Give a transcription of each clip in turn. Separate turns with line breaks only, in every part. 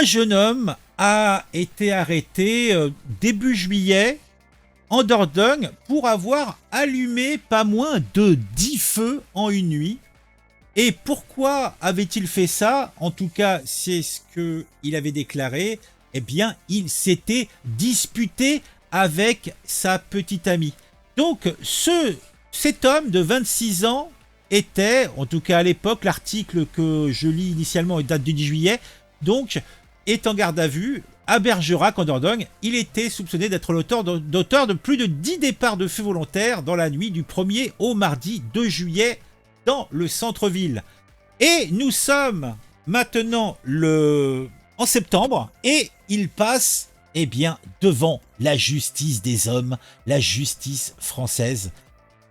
jeune homme a été arrêté début juillet en Dordogne pour avoir allumé pas moins de 10 feux en une nuit. Et pourquoi avait-il fait ça? En tout cas, c'est ce qu'il avait déclaré. Eh bien, il s'était disputé avec sa petite amie. Donc, cet homme de 26 ans était, en tout cas à l'époque, l'article que je lis initialement date du 10 juillet, donc est en garde à vue à Bergerac en Dordogne. Il était soupçonné d'être l'auteur de plus de 10 départs de feu volontaires dans la nuit du 1er au mardi 2 juillet dans le centre-ville. Et nous sommes maintenant en septembre et il passe devant la justice des hommes, la justice française,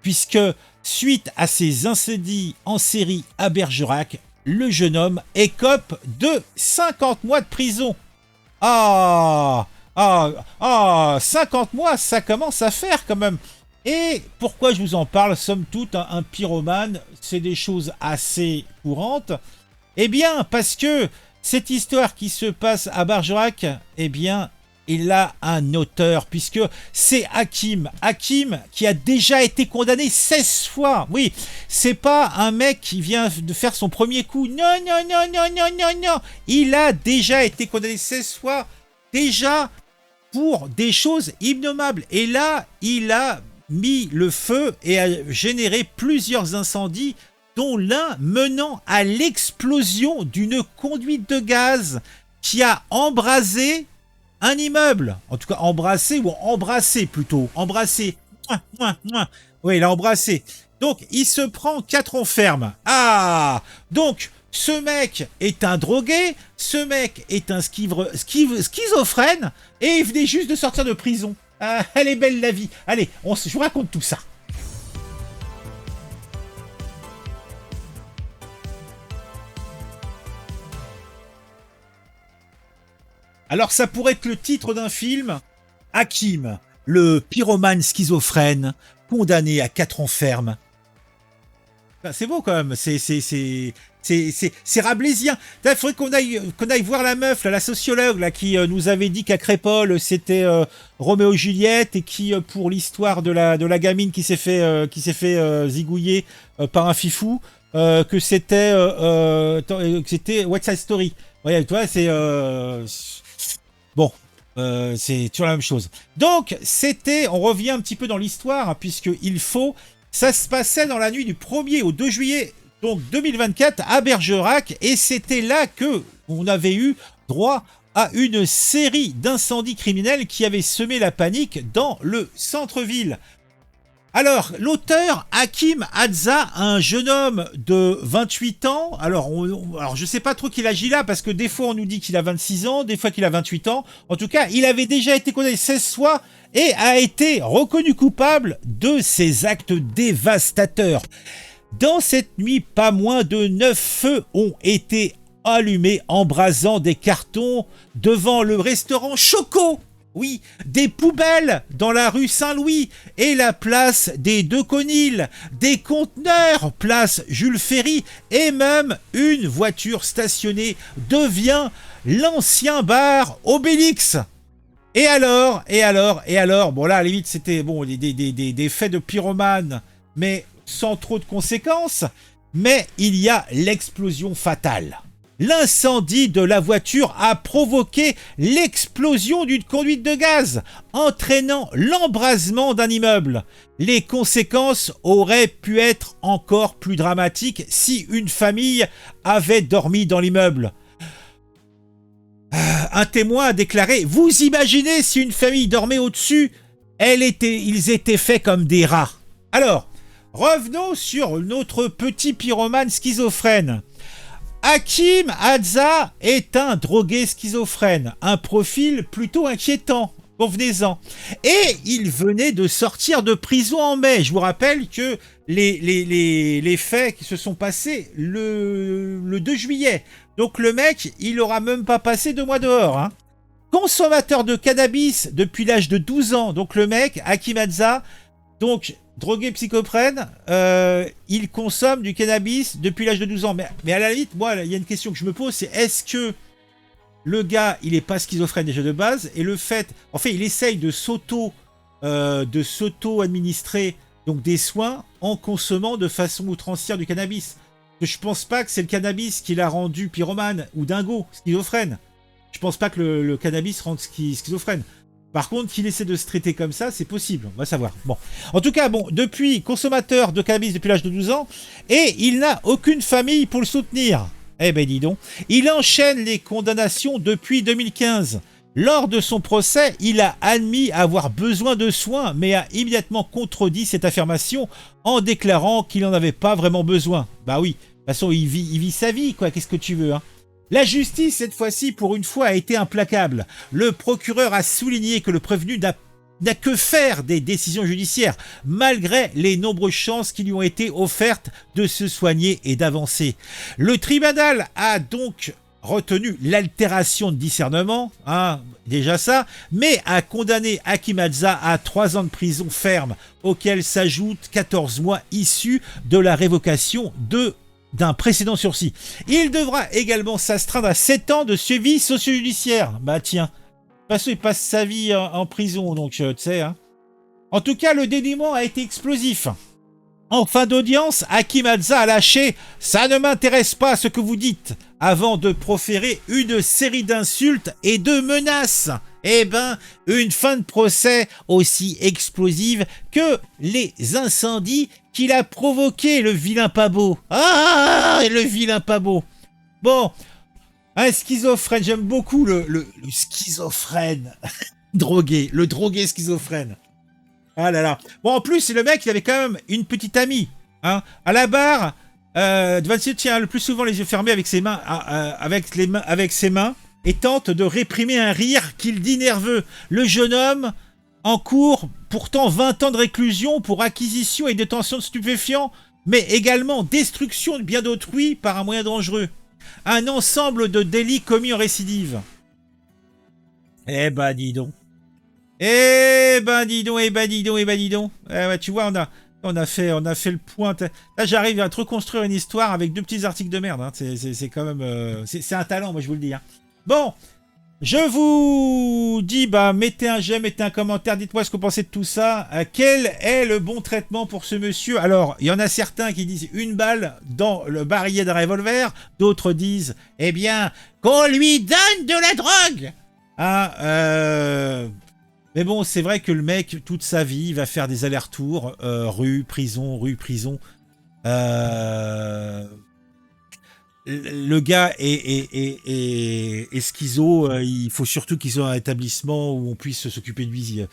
puisque suite à ces incendies en série à Bergerac, le jeune homme écope de 50 mois de prison. 50 mois, ça commence à faire quand même. Et pourquoi je vous en parle? Somme toute, un pyromane, c'est des choses assez courantes. Eh bien, parce que cette histoire qui se passe à Bergerac, il a un auteur, puisque c'est Hakim. Hakim qui a déjà été condamné 16 fois. Oui, c'est pas un mec qui vient de faire son premier coup. Non, non, non, non, non, non, non. Il a déjà été condamné 16 fois, déjà pour des choses innommables. Et là, il a mis le feu et a généré plusieurs incendies, dont l'un menant à l'explosion d'une conduite de gaz qui a embrasé un immeuble. En tout cas, embrassé plutôt. Embrassé. Oui, il a embrassé. Donc, il se prend 4 ans ferme. Donc, ce mec est un drogué, ce mec est un schizophrène, et il venait juste de sortir de prison. Elle est belle la vie. Allez, je vous raconte tout ça. Alors ça pourrait être le titre d'un film. Hakim, le pyromane schizophrène, condamné à 4 ans ferme. C'est beau quand même, c'est rabelaisien. Il faudrait qu'on aille voir la meuf, là, la sociologue là, qui nous avait dit qu'à Crépole c'était Roméo et Juliette, et qui pour l'histoire de la gamine qui s'est fait zigouiller par un fifou, que c'était West Side Story. Ouais, toi c'est bon. C'est toujours la même chose. Donc, on revient un petit peu dans l'histoire, ça se passait dans la nuit du 1er au 2 juillet, donc 2024, à Bergerac, et c'était là que on avait eu droit à une série d'incendies criminels qui avaient semé la panique dans le centre-ville. Alors, l'auteur, Hakim Hadza, un jeune homme de 28 ans. Alors, je sais pas trop qu'il agit là, parce que des fois, on nous dit qu'il a 26 ans, des fois qu'il a 28 ans. En tout cas, il avait déjà été condamné 16 fois et a été reconnu coupable de ces actes dévastateurs. Dans cette nuit, pas moins de 9 feux ont été allumés, embrasant des cartons devant le restaurant Choco. Oui, des poubelles dans la rue Saint-Louis et la place des Deux-Conils, des conteneurs, place Jules Ferry, et même une voiture stationnée devient l'ancien bar Obélix. Et alors, bon là, à la limite, c'était des faits de pyromane, mais sans trop de conséquences, mais il y a l'explosion fatale. L'incendie de la voiture a provoqué l'explosion d'une conduite de gaz, entraînant l'embrasement d'un immeuble. Les conséquences auraient pu être encore plus dramatiques si une famille avait dormi dans l'immeuble. Un témoin a déclaré « Vous imaginez si une famille dormait au-dessus ? Ils étaient faits comme des rats. » Alors, revenons sur notre petit pyromane schizophrène. Hakim Hadza est un drogué schizophrène, un profil plutôt inquiétant, convenez-en. Et il venait de sortir de prison en mai. Je vous rappelle que les faits qui se sont passés le 2 juillet. Donc le mec, il aura même pas passé 2 mois dehors. Hein. Consommateur de cannabis depuis l'âge de 12 ans. Donc le mec, Hakim Hadza, donc drogué psychoprène, il consomme du cannabis depuis l'âge de 12 ans. Mais à la limite, moi, il y a une question que je me pose, c'est est-ce que le gars, il est pas schizophrène déjà de base, et le fait, en fait, il essaye de s'auto-administrer donc des soins en consommant de façon outrancière du cannabis. Je pense pas que c'est le cannabis qui l'a rendu pyromane ou dingo, schizophrène. Je pense pas que le cannabis rende schizophrène. Par contre, qu'il essaie de se traiter comme ça, c'est possible. On va savoir. Bon. En tout cas, bon, depuis consommateur de cannabis depuis l'âge de 12 ans, et il n'a aucune famille pour le soutenir. Eh ben dis donc. Il enchaîne les condamnations depuis 2015. Lors de son procès, il a admis avoir besoin de soins, mais a immédiatement contredit cette affirmation en déclarant qu'il n'en avait pas vraiment besoin. Bah oui, de toute façon, il vit sa vie, quoi. Qu'est-ce que tu veux, hein? La justice, cette fois-ci, pour une fois, a été implacable. Le procureur a souligné que le prévenu n'a que faire des décisions judiciaires, malgré les nombreuses chances qui lui ont été offertes de se soigner et d'avancer. Le tribunal a donc retenu l'altération de discernement, hein, déjà ça, mais a condamné Hakim Hadza à 3 ans de prison ferme, auquel s'ajoutent 14 mois issus de la révocation d'un précédent sursis. Il devra également s'astreindre à 7 ans de suivi socio-judiciaire. Bah tiens, de toute façon, il passe sa vie en prison, donc tu sais. Hein. En tout cas, le dénouement a été explosif. En fin d'audience, Hakim Hadza a lâché « Ça ne m'intéresse pas ce que vous dites » avant de proférer une série d'insultes et de menaces. Eh ben, une fin de procès aussi explosive que les incendies qu'il a provoqués, le vilain pas beau. Ah, le vilain pas beau. Bon, un schizophrène, j'aime beaucoup le schizophrène drogué, le drogué schizophrène. Ah là là. Bon, en plus, le mec, il avait quand même une petite amie. Hein. À la barre, Dvancier tient le plus souvent les yeux fermés avec ses mains, avec ses mains et tente de réprimer un rire qu'il dit nerveux. Le jeune homme en cours, pourtant 20 ans de réclusion pour acquisition et détention de stupéfiants, mais également destruction de biens d'autrui par un moyen dangereux. Un ensemble de délits commis en récidive. Eh ben, dis donc. Eh ben dis donc, eh ben dis donc, eh ben dis donc. Eh ben, tu vois, on a fait le point. Là, j'arrive à te reconstruire une histoire avec 2 petits articles de merde. Hein. C'est quand même... c'est un talent, moi, je vous le dis. Hein. Bon, je vous dis, bah, mettez un j'aime, mettez un commentaire, dites-moi ce que vous pensez de tout ça. Quel est le bon traitement pour ce monsieur? Alors, il y en a certains qui disent 1 balle dans le barillet d'un revolver. D'autres disent, eh bien, qu'on lui donne de la drogue. Hein, mais bon, c'est vrai que le mec, toute sa vie, il va faire des allers-retours, rue, prison, rue, prison. Le gars est schizo, il faut surtout qu'ils aient un établissement où on puisse s'occuper de lui.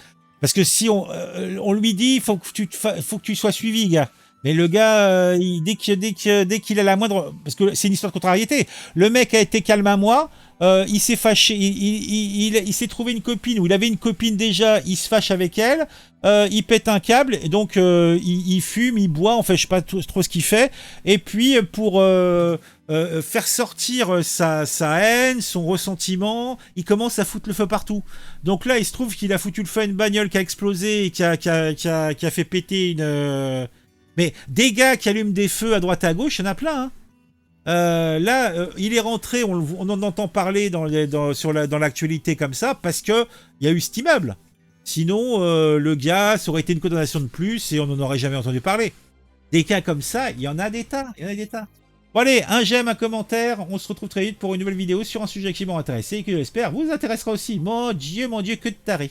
Parce que si on lui dit, il faut que tu sois suivi, gars. Mais le gars, dès qu'il a la moindre... Parce que c'est une histoire de contrariété. Le mec a été calme un mois, il s'est fâché, il s'est trouvé une copine, ou il avait une copine déjà, il se fâche avec elle, il pète un câble, et donc il fume, il boit, enfin je sais pas trop ce qu'il fait, et puis pour faire sortir sa haine, son ressentiment, il commence à foutre le feu partout. Donc là, il se trouve qu'il a foutu le feu à une bagnole qui a explosé, et qui a fait péter une... Mais des gars qui allument des feux à droite et à gauche, il y en a plein, hein. Là, il est rentré, on en entend parler dans l'actualité comme ça, parce que il y a eu cet immeuble. Sinon, le gars, ça aurait été une condamnation de plus et on n'en aurait jamais entendu parler. Des cas comme ça, il y en a des tas, Bon allez, un j'aime, un commentaire, on se retrouve très vite pour une nouvelle vidéo sur un sujet qui m'a intéressé et qui, j'espère, vous intéressera aussi. Mon Dieu, que de taré.